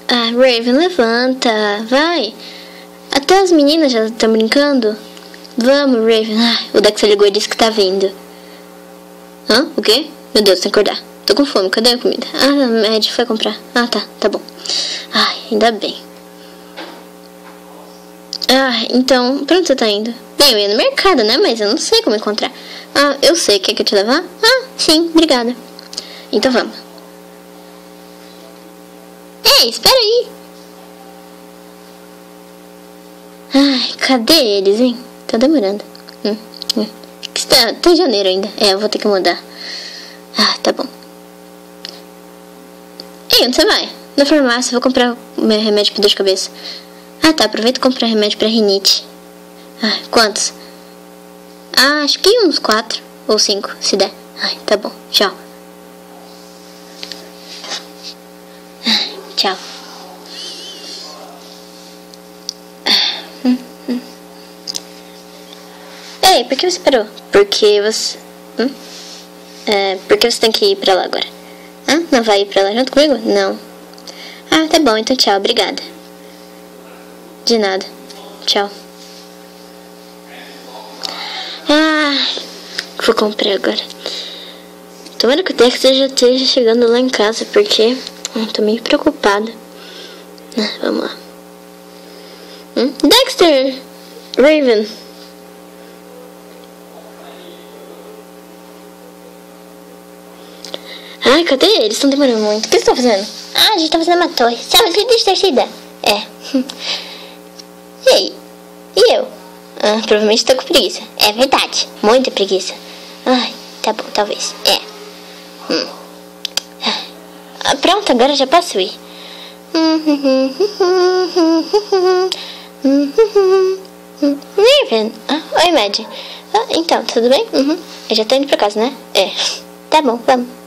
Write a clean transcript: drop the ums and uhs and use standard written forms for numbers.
Raven, levanta, vai. Até as meninas já estão brincando. Vamos, Raven. O Dexter ligou e disse que tá vindo. Hã? O quê? Meu Deus, tem que acordar. Tô com fome, cadê a comida? A Mad foi comprar. Tá bom. Ainda bem. Então, pra onde você tá indo? Bem, eu ia no mercado, né? Mas eu não sei como encontrar. Eu sei, quer que eu te levar? Sim, obrigada. Então vamos. Ei, espera aí. Cadê eles, hein? Tá demorando. Tá em janeiro ainda. Eu vou ter que mudar. Tá bom. Ei, onde você vai? Na farmácia, vou comprar meu remédio pra dor de cabeça. Tá, aproveita e compra remédio pra rinite. Quantos? Acho que uns 4 ou 5, se der. Tá bom, tchau. Tchau. Ei, por que você parou? Porque você... Porque você tem que ir pra lá agora. Não vai ir pra lá junto comigo? Não. Tá bom, então tchau, obrigada. De nada. Tchau. Vou comprar agora. Tomara que o Dexter já esteja chegando lá em casa, porque tô meio preocupada. Vamos lá. Dexter! Raven! Cadê eles? Estão demorando muito. O que vocês estão fazendo? A gente tá fazendo uma torre. Sabe, deixa eu te dar. Ei, e eu? Provavelmente tô com preguiça. É verdade, muita preguiça. Tá bom, talvez. Pronto, agora já posso ir. Raven. Oi, Mad. Então, tudo bem? Eu já tô indo pra casa, né? Tá bom, vamos.